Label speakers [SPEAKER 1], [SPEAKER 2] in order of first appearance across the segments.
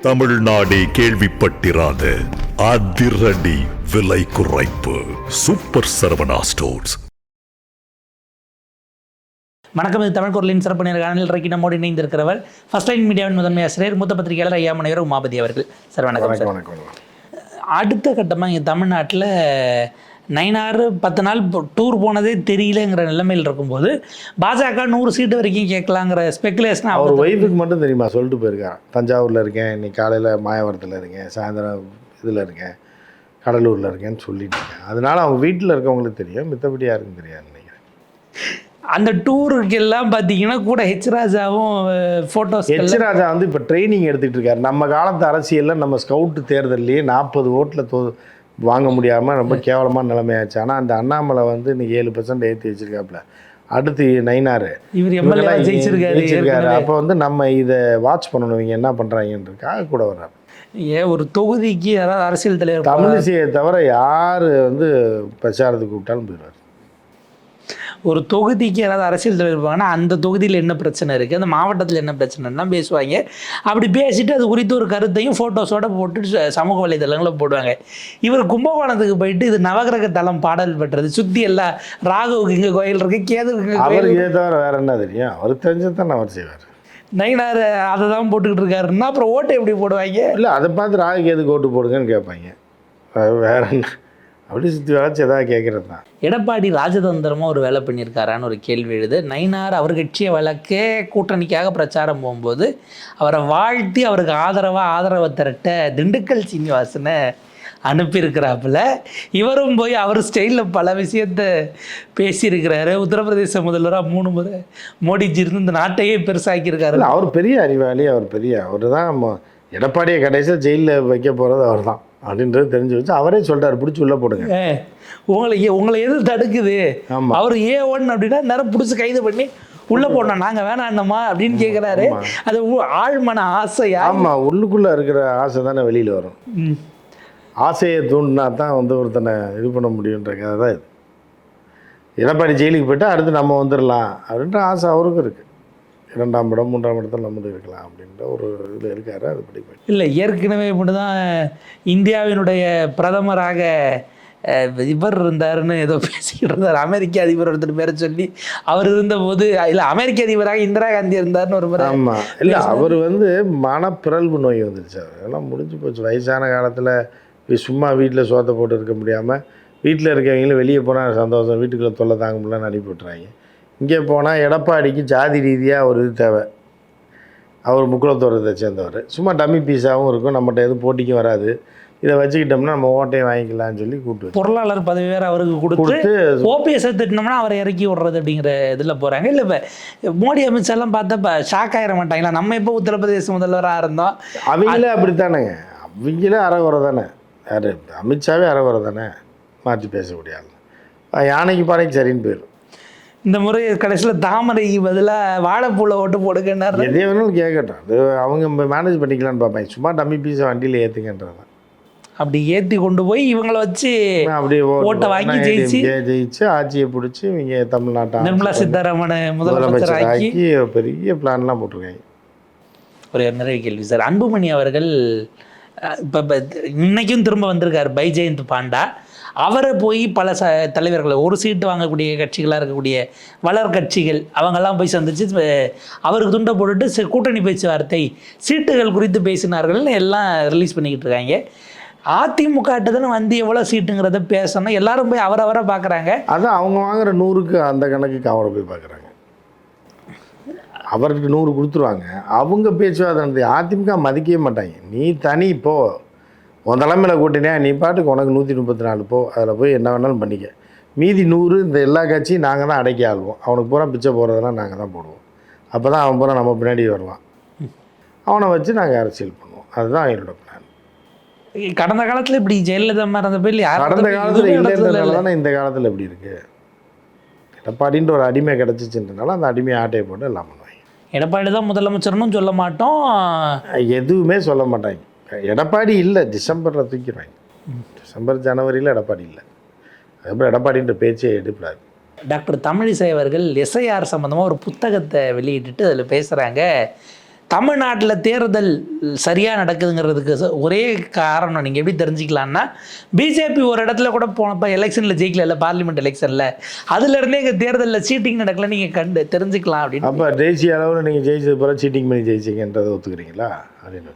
[SPEAKER 1] தமிழ்நாடே கேள்விப்பட்டிராத அதிரடி விலை குறைப்பு சூப்பர் சரவணா ஸ்டோர்ஸ்.
[SPEAKER 2] வணக்கம். இது தமிழ் குரலின் சிறப்பு நேர்காணலில் இன்றைக்கு நம்மோடு இணைந்திருக்கிறவர் ஃபர்ஸ்ட் லைன் மீடியாவின் முதன்மை ஆசிரியர் மூத்த பத்திரிகையாளர் ஐயா முனைவர் உமாபதி அவர்கள். சார் வணக்கம். சார்
[SPEAKER 3] வணக்கம்.
[SPEAKER 2] அடுத்த கட்டமாக இங்கே தமிழ்நாட்டில் 9 10 நாள் டூர் போனதே தெரியலங்கிற நிலைமையில் இருக்கும்போது பாஜக 100 சீட்டு வரைக்கும் கேட்கலாங்கிற ஸ்பெகுலேஷன்
[SPEAKER 3] அவர் ஒய்ஃபுக்கு மட்டும் தெரியுமா சொல்லிட்டு போயிருக்கான். தஞ்சாவூரில் இருக்கேன், இன்னைக்கு காலையில் மாயவரத்தில் இருக்கேன், சாயந்தரம் இதில் இருக்கேன், கடலூரில் இருக்கேன்னு சொல்லிட்டு. அதனால அவங்க வீட்டில் இருக்கவங்களுக்கு தெரியும், மித்தபடி யாருக்கும் தெரியாது நினைக்கிறேன்.
[SPEAKER 2] அந்த டூருக்கு எல்லாம் பார்த்தீங்கன்னா கூட ஹெச் ராஜாவும் ஃபோட்டோஸ்.
[SPEAKER 3] ஹெச் ராஜா வந்து இப்போ ட்ரைனிங் எடுத்துகிட்டு இருக்காரு. நம்ம காலத்து அரசியலில் நம்ம ஸ்கவுட்டு தேர்தல்லையே 40 ஓட்டில் வாங்க முடியாமல் ரொம்ப கேவலமான நிலைமையாச்சு. ஆனால் அந்த அண்ணாமலை வந்து இன்னைக்கு 7% ஏற்றி வச்சிருக்காப்புல. அடுத்து நயினார்
[SPEAKER 2] இவர் ஜெயிச்சிருக்காரு.
[SPEAKER 3] அப்போ வந்து நம்ம இதை வாட்ச் பண்ணணும், இவங்க என்ன பண்ணுறாங்கன்றதுக்காக கூட வர்றாரு.
[SPEAKER 2] ஏன் ஒரு தொகுதிக்கு யாராவது அரசியல் தலைவர்
[SPEAKER 3] தமிழிசையை தவிர யார் வந்து பிரச்சாரத்துக்கு கூப்பிட்டாலும் போயிடுவார்.
[SPEAKER 2] ஒரு தொகுதிக்கு யாராவது அரசியல் தலைவர் இருப்பாங்கன்னா அந்த தொகுதியில் என்ன பிரச்சனை இருக்குது, அந்த மாவட்டத்தில் என்ன பிரச்சனைலாம் பேசுவாங்க. அப்படி பேசிட்டு அது குறித்து ஒரு கருத்தையும் ஃபோட்டோஸோடு போட்டு சமூக வலைதளங்களில் போடுவாங்க. இவர் கும்பகோணத்துக்கு போயிட்டு இது நவகிரக தலம் பாடல் பெற்றது, சுற்றி எல்லாம் ராகுவுக்கு இங்கே கோயில் இருக்குது, கேதுவுக்கு
[SPEAKER 3] அவருக்கு இதை தவிர வேறு என்ன தெரியும்? அவர் தெரிஞ்சது தான் அவர் செய்வார்.
[SPEAKER 2] நயினார் அதை தான் போட்டுக்கிட்டு இருக்காருன்னா அப்புறம் ஓட்டு எப்படி போடுவாங்க?
[SPEAKER 3] இல்லை, அதை பார்த்து ராகு கேதுக்கு ஓட்டு போடுங்கன்னு கேட்பாங்க. வேற என்ன அப்படி சுற்றி வளர்ச்சி எதாவது கேட்குறது தான்.
[SPEAKER 2] எடப்பாடி ராஜதந்திரமாக ஒரு வேலை பண்ணியிருக்காரான்னு ஒரு கேள்வி எழுது. நயினார் அவர் கட்சியை வழக்கே கூட்டணிக்காக பிரச்சாரம் போகும்போது அவரை வாழ்த்தி அவருக்கு ஆதரவை திரட்ட திண்டுக்கல் சீனிவாசனை அனுப்பியிருக்கிறாப்புல. இவரும் போய் அவர் ஸ்டைலில் பல விஷயத்தை பேசியிருக்கிறாரு. உத்தரப்பிரதேச முதல்வராக 3 முறை மோடிஜி இருந்து இந்த நாட்டையே பெருசாக்கியிருக்காரு.
[SPEAKER 3] அவர் பெரிய அறிவாளி, அவர் தான் எடப்பாடியை கடைசியில் ஜெயிலில் வைக்க போகிறது அவர் தான் அப்படின்றது தெரிஞ்சு வச்சு அவரே சொல்கிறார், பிடிச்சி உள்ளே போடுங்க.
[SPEAKER 2] உங்களை எது தடுக்குது? அவர் A1 அப்படின்னா நேரம் பிடிச்சி கைது பண்ணி உள்ளே போடணும், நாங்கள் வேணாண்டோமா அப்படின்னு கேட்குறாரு. அது ஆழ்மன ஆசையா? ஆமாம்,
[SPEAKER 3] உள்ளுக்குள்ளே இருக்கிற ஆசை தானே வெளியில் வரும். ஆசையை தூண்டினா தான் வந்து ஒருத்தனை இது பண்ண முடியுன்ற கதை தான் இது. எடப்பாடி ஜெயிலுக்கு போய்ட்டு அடுத்து நம்ம வந்துடலாம் அப்படின்ற ஆசை அவருக்கும் இருக்குது. 2ஆம் இடம் 3ஆம் இடத்தில் நம்ம இருக்கலாம் அப்படின்ற ஒரு இதில் இருக்காரு. அது பிடிக்கும்
[SPEAKER 2] இல்லை, ஏற்கனவே இப்படி தான் இந்தியாவினுடைய பிரதமராக இவர் இருந்தாருன்னு ஏதோ பேசிக்கிட்டு இருந்தார். அமெரிக்க அதிபர் ஒருத்தர் பேரை சொல்லி அவர் இருந்தபோது இல்லை அமெரிக்க அதிபராக இந்திரா காந்தி இருந்தாருன்னு ஒரு முறை.
[SPEAKER 3] ஆமாம், இல்லை அவர் வந்து மனப்பிறழ்வு நோய் வந்துருச்சு. அதெல்லாம் முடிஞ்சு போச்சு. வயசான காலத்தில் சும்மா வீட்டில் சோத்தை போட்டு இருக்க முடியாமல் வீட்டில் இருக்கவங்களும் வெளியே போனால் சந்தோஷம், வீட்டுக்குள்ளே தொல்லை தாங்க முடியலன்னு அனுப்பி விட்றாங்க. இங்கே போனால் எடப்பாடிக்கு ஜாதி ரீதியாக ஒரு இது தேவை. அவர் முக்குளத்தோரத்தை சேர்ந்தவர், சும்மா டம்மி பீஸாகவும் இருக்கும், நம்மகிட்ட எதுவும் போட்டிக்கும் வராது. இதை வச்சுக்கிட்டோம்னா நம்ம ஓட்டையும் வாங்கிக்கலாம்னு சொல்லி கூப்பிட்டு
[SPEAKER 2] பொருளாளர் பதவி வேறு அவருக்கு கொடுத்து ஓபிஎஸ் திட்டினோம்னா அவரை இறக்கி விடுறது அப்படிங்கிற இதில் போகிறாங்க. இல்லை இப்போ மோடி அமித்ஷாலாம் பார்த்தா இப்போ ஷாக் ஆகிட மாட்டாங்களா? நம்ம இப்போ உத்தரப்பிரதேச முதல்வராக இருந்தோம்,
[SPEAKER 3] அவங்களே அப்படித்தானேங்க. அவங்களே அறகுறை தானே. யார் அமித்ஷாவே அறகுறை தானே, மாற்றி பேச முடியாது. யானைக்கு பாறைக்கு சரின்னு போயிடும்.
[SPEAKER 2] இந்த முறை கடைசியில் தாமரைக்கு பதிலாக வாழைப்பூவில் ஓட்டு போடுங்கன்னாரு.
[SPEAKER 3] எதே வேணாலும் கேட்கட்டும், அது அவங்க மேனேஜ் பண்ணிக்கலான்னு பார்ப்பாங்க. சும்மா டம்மி பீஸை வண்டியில் ஏற்றுங்கன்றது தான்.
[SPEAKER 2] அப்படி ஏற்றி கொண்டு போய் இவங்களை வச்சு அப்படி ஓட்டை வாங்கி
[SPEAKER 3] ஜெயிச்சு ஆட்சியை பிடிச்சி இவங்க தமிழ்நாட்டை
[SPEAKER 2] நிர்மலா சீதாராமன் முதலமைச்சர் ஆக்கி
[SPEAKER 3] பெரிய பிளான்லாம் போட்டிருக்காங்க.
[SPEAKER 2] ஒரு நிறைய கேள்வி சார். அன்புமணி அவர்கள் இப்போ இன்னைக்கும் திரும்ப வந்திருக்கார் பைஜெயந்த் பாண்டா. அவரை போய் பல தலைவர்களை ஒரு சீட்டு வாங்கக்கூடிய கட்சிகளாக இருக்கக்கூடிய வளர் கட்சிகள் அவங்கெல்லாம் போய் சந்தித்து அவருக்கு துண்டை போட்டுட்டு கூட்டணி பேச்சுவார்த்தை சீட்டுகள் குறித்து பேசினார்கள்னு எல்லாம் ரிலீஸ் பண்ணிக்கிட்டு இருக்காங்க. அதிமுக தானே வந்து எவ்வளோ சீட்டுங்கிறத பேசணும், எல்லாரும் போய் அவரை பார்க்குறாங்க.
[SPEAKER 3] அதான் அவங்க வாங்குற 100க்கு அந்த கணக்குக்கு அவரை போய் பார்க்குறாங்க. அவருக்கு 100 கொடுத்துருவாங்க. அவங்க பேச்சுவார்த்தை அதிமுக மதிக்கவே மாட்டாங்க. நீ தனி போ, உன் தலைமையில் கூட்டினே நீ பாட்டுக்கு உனக்கு 134 போ, அதில் போய் என்ன வேணாலும் பண்ணிக்க. மீதி 100 இந்த எல்லா கட்சியும் நாங்கள் தான் அடக்கி ஆள்வோம். அவனுக்கு பூரா பிச்சை போகிறதெல்லாம் நாங்கள் தான் போடுவோம். அப்போ தான் அவன் பூரா நம்ம பின்னாடி வருவான். அவனை வச்சு நாங்கள் அரசியல் பண்ணுவோம். அதுதான் எங்களோட பிளான்.
[SPEAKER 2] கடந்த காலத்தில் இப்படி ஜெயலலிதா இருந்த பேர்
[SPEAKER 3] கடந்த காலத்தில் இல்லைன்றதுனால தானே இந்த காலத்தில் எப்படி இருக்குது. எடப்பாடின்ற ஒரு அடிமை கிடச்சிச்சுன்றனால அந்த அடிமையை ஆட்டையை போட்டு எல்லாம் பண்ணுவாங்க.
[SPEAKER 2] எடப்பாடி தான் முதலமைச்சர்னு சொல்ல மாட்டோம்,
[SPEAKER 3] எதுவுமே சொல்ல மாட்டாங்க. எடப்பாடி இல்லை, டிசம்பரில் தூக்கிடுவாங்க. டிசம்பர் ஜனவரியில் எடப்பாடி இல்லை, அதுக்கப்புறம் எடப்பாடின்ற பேச்சே எடுப்படாது.
[SPEAKER 2] டாக்டர் தமிழிசை அவர்கள் எஸ்ஐஆர் சம்மந்தமாக ஒரு புத்தகத்தை வெளியிட்டுட்டு அதில் பேசுகிறாங்க. தமிழ்நாட்டில் தேர்தல் சரியாக நடக்குதுங்கிறதுக்கு ஒரே காரணம் நீங்கள் எப்படி தெரிஞ்சுக்கலான்னா, பிஜேபி ஒரு இடத்துல கூட போனப்போ எலெக்ஷனில் ஜெயிக்கல, பார்லிமெண்ட் எலெக்ஷனில், அதுலேருந்தே எங்கள் தேர்தலில் சீட்டிங் நடக்கல நீங்கள் தெரிஞ்சுக்கலாம் அப்படின்னு.
[SPEAKER 3] அப்போ தேசிய அளவில் நீங்கள் ஜெயிச்சது போல சீட்டிங் பண்ணி ஜெயிச்சிங்கன்றதை ஒத்துக்கிறீங்களா அப்படின்னு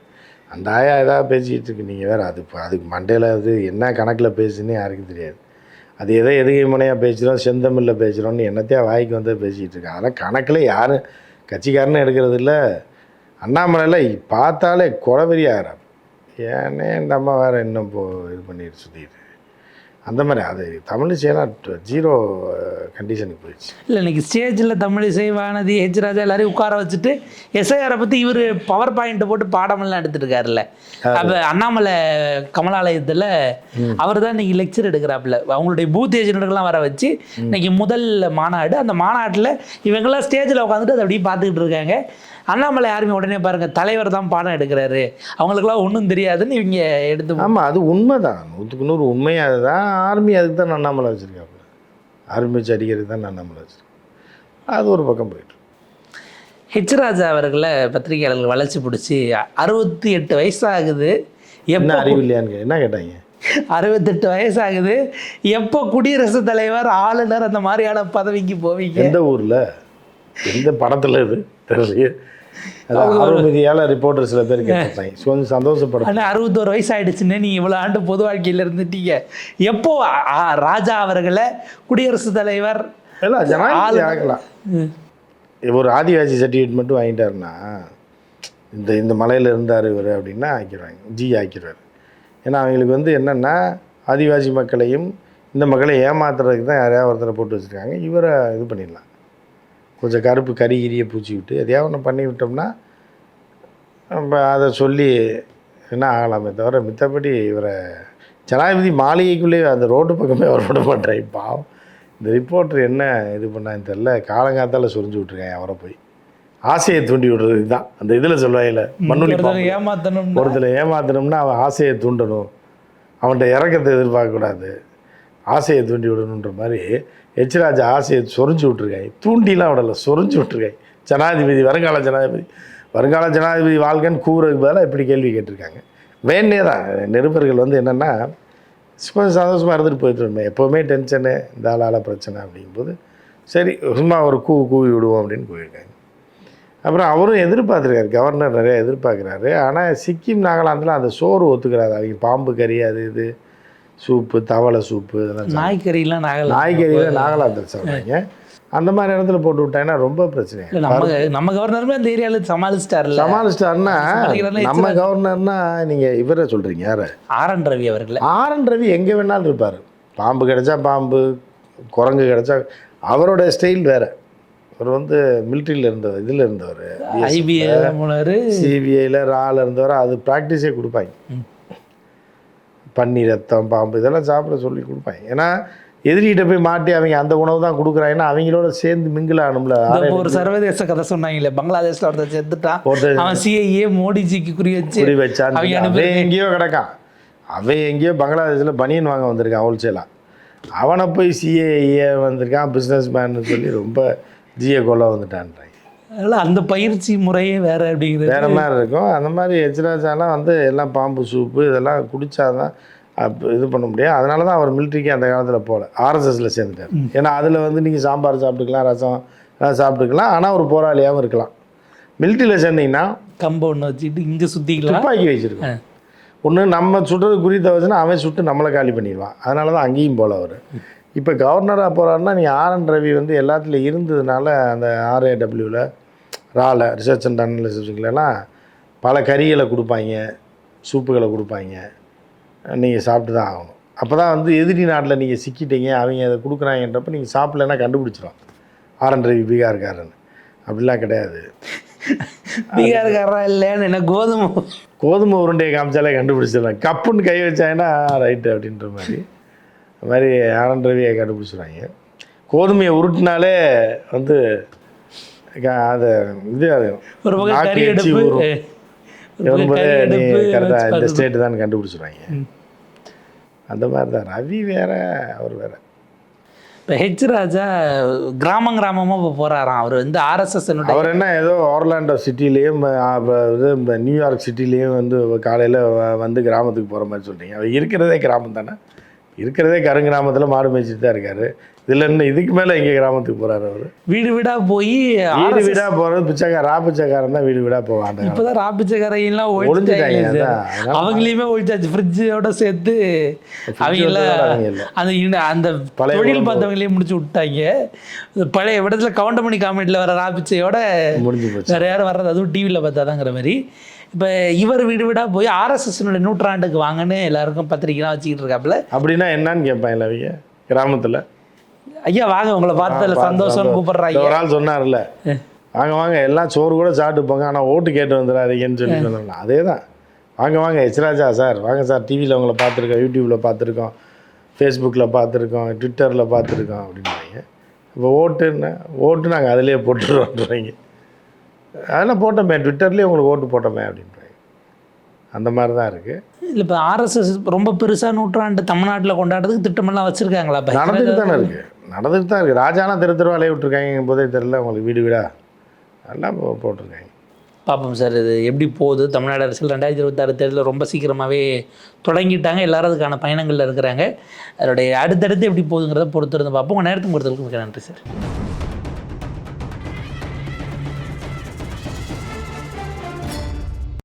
[SPEAKER 3] அந்த ஆயா ஏதாவது பேசிக்கிட்டு இருக்கு. நீங்கள் வேறு அதுக்கு மண்டையில் அது என்ன கணக்கில் பேசுன்னு யாருக்கும் தெரியாது. அது எதுகை முனையாக பேசுகிறோம், செந்தமிழில் பேசுகிறோன்னு என்னத்தையா வாய்க்கு வந்து பேசிக்கிட்டு இருக்கேன். அதெல்லாம் கணக்கில் யாரும் கட்சிக்காரன்னு எடுக்கிறது இல்லை. அண்ணாமலையில் பார்த்தாலே கொலவெறியாகிறார். ஏன்னே இந்த அம்மா வேறு இன்னும் இது பண்ணிட்டு சுற்றிட்டு அந்த மாதிரி அது தமிழிசையெல்லாம் 0 கண்டிஷனுக்கு போயிடுச்சு.
[SPEAKER 2] இல்லை இன்றைக்கி ஸ்டேஜில் தமிழிசை, வானதி, ஹெச் ராஜா எல்லாரையும் உட்கார வச்சுட்டு எஸ்ஐஆரை பற்றி இவர் பவர் பாயிண்ட்டை போட்டு பாடமெல்லாம் எடுத்துட்டு இருக்காருல்ல. அப்போ அண்ணாமலை கமலாலயத்தில் அவர் தான் இன்றைக்கி லெக்சர் எடுக்கிறாப்புல. அவங்களுடைய பூத் ஏஜென்ட்கள்லாம் வர வச்சு இன்றைக்கி முதல் மாநாடு. அந்த மாநாட்டில் இவங்கெல்லாம் ஸ்டேஜில் உட்காந்துட்டு அதை அப்படியே பார்த்துக்கிட்டு இருக்காங்க. அண்ணாமலை யாருமே உடனே பாருங்கள் தலைவர் தான் பாடம் எடுக்கிறாரு, அவங்களுக்குலாம் ஒன்றும் தெரியாதுன்னு இவங்க எடுத்து.
[SPEAKER 3] ஆமாம், அது உண்மை தான், 100க்கு 100 உண்மையாக. அதுதான் ஆர்மி அதுக்கு தான் அண்ணாமலை வச்சுருக்காப்புல. ஆர்மி வச்சு அடிக்கிறதுக்கு தான் அண்ணாமலை வச்சுருக்கேன். அது ஒரு பக்கம் போயிட்டு.
[SPEAKER 2] ஹெச் ராஜா அவர்களை பத்திரிகையாளர்கள் வளர்ச்சி பிடிச்சி 68 வயசாகுது,
[SPEAKER 3] என்ன அறிவு இல்லையான்னு என்ன கேட்டாங்க.
[SPEAKER 2] 68 வயசாகுது, எப்போ குடியரசுத் தலைவர், ஆளுநர் அந்த மாதிரியான பதவிக்கு போவீங்க?
[SPEAKER 3] எந்த ஊரில், எந்த படத்தில் இது தெரியலையே. அறுபதியால் ரிப்போர்ட்டர் சில பேர் கேட்டாங்க. கொஞ்சம் சந்தோஷப்படும்.
[SPEAKER 2] ஆனால் 61 வயசு ஆயிடுச்சுன்னு நீங்கள் இவ்வளோ ஆண்டு பொது வாழ்க்கையில் இருந்துட்டீங்க. எப்போ ராஜா அவர்களை குடியரசுத் தலைவர்
[SPEAKER 3] இல்லை ஜனாதிபதி ஆகலாம். ஒரு ஆதிவாசி சர்டிஃபிகேட் மட்டும் வாங்கிட்டாருன்னா, இந்த மலையில் இருந்தார் இவர் அப்படின்னா ஆக்கிடுவார். ஏன்னா அவங்களுக்கு வந்து என்னென்னா ஆதிவாசி மக்களையும் இந்த மக்களை ஏமாத்துறதுக்கு தான் யாரையாவது ஒருத்தரை போட்டு வச்சுருக்காங்க. இவரை இது பண்ணிடலாம், கொஞ்சம் கருப்பு கறிகிரியை பூச்சி விட்டு எதையாவது ஒன்று பண்ணி விட்டோம்னா நம்ம அதை சொல்லி என்ன ஆகலாமே தவிர, மித்தபடி இவரை ஜனாதிபதி மாளிகைக்குள்ளேயே அந்த ரோட்டு பக்கமே அவர் விட மாட்டார். பாவம், இந்த ரிப்போர்ட்டர் என்ன இது பண்ணான்னு தெரில, காலங்காத்தால் சொரிஞ்சு விட்ருக்கேன் அவரை போய். ஆசையை தூண்டி விடுறது இதுதான் அந்த இதில் சொல்லுவாங்கல்ல, மண்ணுளி
[SPEAKER 2] ஏமாற்றணும்.
[SPEAKER 3] ஒருத்தரை ஏமாற்றணும்னா அவன் ஆசையை தூண்டணும், அவன்கிட்ட இறக்கத்தை எதிர்பார்க்கக்கூடாது, ஆசையை தூண்டி விடணுன்ற மாதிரி ஹெச் ராஜா ஆசையை சொரிஞ்சு விட்ருக்காங்க. தூண்டிலாம் விடலை, சொரிஞ்சு விட்ருக்காங்க. ஜனாதிபதி, வருங்கால ஜனாதிபதி வாழ்க்கைன்னு கூறுறதுக்கு பதிலாக இப்படி கேள்வி கேட்டிருக்காங்க. வேணே தான் நிருபர்கள் வந்து என்னென்னா கொஞ்சம் சந்தோஷமாக இருந்துட்டு போயிட்டு இருந்தேன். எப்போவுமே டென்ஷனு, இந்த ஆளால் பிரச்சனை அப்படிங்கும்போது சரி சும்மா ஒரு கூவி விடுவோம் அப்படின்னு போயிருக்காங்க. அப்புறம் அவரும் எதிர்பார்த்துருக்காரு, கவர்னர் நிறையா எதிர்பார்க்குறாரு. ஆனால் சிக்கிம் நாகாலாந்தில் அந்த சோறு ஒத்துக்கிறாரு. அவங்க பாம்பு கறி, அது இது சூப்பு, தவளை சூப்பு, இதெல்லாம்
[SPEAKER 2] நாய்க்கறிலாம்
[SPEAKER 3] நாய்க்கறியில் நாகாலாந்தில் சாப்பிட்றாங்க. அந்த மாதிரி இடத்துல போட்டு விட்டாங்கன்னா ரொம்ப பிரச்சனை.
[SPEAKER 2] நம்ம கவர்னருமே அந்த ஏரியாவில் சமாளிச்சிட்டாருன்னா
[SPEAKER 3] நம்ம கவர்னர்னா நீங்கள் இவரை சொல்கிறீங்க யார்?
[SPEAKER 2] ஆர்.என். ரவி அவர்கள்.
[SPEAKER 3] ஆர்.என். ரவி எங்கே வேணாலும் இருப்பார். பாம்பு கிடைச்சா பாம்பு, குரங்கு கிடைச்சா, அவரோட ஸ்டைல் வேறு. அவர் வந்து மிலிட்ரியில் இருந்தவர், இதில் இருந்தவர், சிபிஐயில் ராவில் இருந்தவர். அது ப்ராக்டிஸே கொடுப்பாங்க. பன்னி, ரத்தம், பாம்பு இதெல்லாம் சாப்பிட சொல்லி கொடுப்பாங்க. ஏன்னா எதிரிகிட்ட போய் மாட்டி அவங்க அந்த உணவு தான் கொடுக்குறாங்கன்னா அவங்களோட சேர்ந்து மிங்கில் ஆகணும்ல.
[SPEAKER 2] ஒரு சர்வதேச கதை சொன்னாங்களே, பங்களாதேஷில் ஒருத்தர் செத்துட்டான், அவன் சிஐஏ மோடிஜிக்கு குறி வச்சான்.
[SPEAKER 3] அவன் எங்கேயோ கிடக்கான், அவன் எங்கேயோ பங்களாதேஷில் பனியன் வாங்க வந்திருக்கான் ஹோல்சேலாக. அவனை போய் சிஏஏ வந்திருக்கான் பிஸ்னஸ் மேன்னு சொல்லி ரொம்ப ஜிஏ கொள்ள வந்துட்டான்றாங்க.
[SPEAKER 2] அதனால் அந்த பயிற்சி முறையே வேறு அப்படிங்கிறது
[SPEAKER 3] வேறு மாதிரி இருக்கும். அந்த மாதிரி ஹெச் ராஜாலாம் வந்து எல்லாம் பாம்பு சூப்பு இதெல்லாம் குடித்தாதான் இது பண்ண முடியும். அதனால தான் அவர் மிலிட்ரிக்கு அந்த காலத்தில் போகல, ஆர்எஸ்எஸில் சேர்ந்துட்டார். ஏன்னா அதில் வந்து நீங்கள் சாம்பார் சாப்பிட்டுக்கலாம், ரசம் எல்லாம் சாப்பிட்டுக்கலாம், ஆனால் ஒரு போராளியாகவும் இருக்கலாம். மிலிட்ரியில் சேர்ந்தீங்கன்னா
[SPEAKER 2] கம்பை ஒன்று வச்சுட்டு இங்கே சுற்றிக்கலாம்,
[SPEAKER 3] துப்பாக்கி வச்சுருக்கோம். ஒன்று நம்ம சுட்டுறது குறித்த வச்சுன்னா அவன் சுட்டு நம்மளை காலி பண்ணிடுவான். அதனால தான் அங்கேயும் போகல அவர். இப்போ கவர்னராக போகிறாருன்னா நீங்கள் ஆர்.என். ரவி வந்து எல்லாத்துலேயும் இருந்ததுனால அந்த RAWவில் ராவில் ரிசர்ச் அண்ட் அனாலிசிஸ்லாம் பல கறிகளை கொடுப்பாங்க, சூப்புகளை கொடுப்பாங்க, நீங்கள் சாப்பிட்டு தான் ஆகணும். அப்போ தான் வந்து எதிரி நாட்டில் நீங்கள் சிக்கிட்டீங்க, அவங்க அதை கொடுக்குறாங்கன்றப்ப நீங்கள் சாப்பிட்லன்னா கண்டுபிடிச்சிடும் ஆர்.என். ரவி பீகார்காரன். அப்படிலாம் கிடையாது.
[SPEAKER 2] பீகார்காரா இல்லைன்னு என்ன
[SPEAKER 3] கோதுமை உருண்டையை காமிச்சாலே கண்டுபிடிச்சிடலாம். கப்புன்னு கை வச்சாங்கன்னா ரைட்டு அப்படின்ற மாதிரி. அது மாதிரி ஆர்.என். ரவியை கண்டுபிடிச்சிடுவாங்க. கோதுமையை உருட்டினாலே வந்து அது இது கரெக்டாக இந்த ஸ்டேட்டு தான் கண்டுபிடிச்சிடுவாங்க. அந்த மாதிரி தான் ரவி வேற, அவர் வேற.
[SPEAKER 2] இப்போ ஹெச் ராஜா கிராமமாக இப்போ போகிறாராம். அவர் வந்து ஆர்எஸ்எஸ்
[SPEAKER 3] அவர் என்ன ஏதோ ஆர்லாண்டோ சிட்டிலேயும் இது நியூயார்க் சிட்டிலேயும் வந்து காலையில் வந்து கிராமத்துக்கு போகிற மாதிரி சொல்கிறீங்க. அவர் இருக்கிறதே கிராமம் தானே, இருக்கிறதே கருங்கிராமத்தில் மாடு மேய்ச்சிட்டு தான் இருக்கார். இதில் என்ன இதுக்கு மேலே எங்கே கிராமத்துக்கு போகிறாரு அவர்?
[SPEAKER 2] வீடு வீடாக போய்
[SPEAKER 3] வீடு வீடாக போகிறது பிச்சைக்காரன் தான் வீடு வீடாக போவாங்க.
[SPEAKER 2] இப்போ தான் ராபிச்சக்காரையெல்லாம் ஒழிஞ்சிட்டாங்க, அவங்களையுமே ஒழிச்சாச்சு ஃப்ரிட்ஜோட சேர்த்து. அவங்கள அந்த தொழில் பார்த்தவங்களையும் முடிச்சு விட்டாங்க. பழைய இடத்துல கவுண்டமணி காமெடியில் வர ராபிச்சையோட
[SPEAKER 3] முடிஞ்சு போச்சு.
[SPEAKER 2] வேறு யாரும் வர்றது அதுவும் டிவியில் பார்த்தாதாங்கிற மாதிரி. இப்போ இவர் வீடு வீடாக போய் ஆர்எஸ்எஸ்னுடைய நூற்றாண்டுக்கு வாங்கன்னு எல்லாருக்கும் பத்திரிக்கைலாம் வச்சுக்கிட்டு இருக்காப்புல.
[SPEAKER 3] அப்படின்னா என்னன்னு கேட்பாங்க அவங்க கிராமத்தில்.
[SPEAKER 2] ஐயா வாங்க, உங்களை பார்த்ததுல சந்தோஷம்னு கூப்பிடுறாங்க.
[SPEAKER 3] ஒரு ஆள் சொன்னார்ல, வாங்க வாங்க எல்லாம் சோறு கூட சாப்பிட்டு போங்க, ஆனால் ஓட்டு கேட்டு வந்துடாதீங்கன்னு சொல்லி சொன்னாங்க. அதே தான், வாங்க வாங்க ஹெச் ராஜா சார், வாங்க சார், டிவியில் உங்களை பார்த்துருக்கோம், யூடியூப்பில் பார்த்துருக்கோம், ஃபேஸ்புக்கில் பார்த்துருக்கோம், ட்விட்டரில் பார்த்துருக்கோம் அப்படின்றாங்க. இப்போ ஓட்டு நாங்கள் அதிலே போட்டுருவோன்றாங்க. அதெல்லாம் போட்டோமே, ட்விட்டர்லேயே உங்களுக்கு ஓட்டு போட்டோமே அப்படின்றாங்க. அந்த மாதிரி தான் இருக்குது.
[SPEAKER 2] இல்லை இப்போ ஆர்எஸ்எஸ் ரொம்ப பெருசாக நூற்றாண்டு தமிழ்நாட்டில் கொண்டாடுறதுக்கு திட்டமெல்லாம் வச்சுருக்காங்களா?
[SPEAKER 3] நடந்துட்டு தானே இருக்குது, நடந்துட்டு தான் இருக்குது. ராஜானா தெருவாலையை விட்டுருக்காங்க, போதே தெரியல உங்களுக்கு வீடு வீடாக நல்லா போட்டிருக்காங்க.
[SPEAKER 2] பார்ப்போம் சார், இது எப்படி போகுது. தமிழ்நாடு அரசியல் 2026 தேர்தலில் ரொம்ப சீக்கிரமாகவே தொடங்கிட்டாங்க. எல்லாரும் அதுக்கான பயணங்களில் இருக்கிறாங்க. அதனுடைய அடுத்தடுத்து எப்படி போகுதுங்கிறத பொறுத்திருந்து பார்ப்போம். உங்கள் நேரத்துக்கு பொறுத்தவரைக்கும் மிக நன்றி சார்.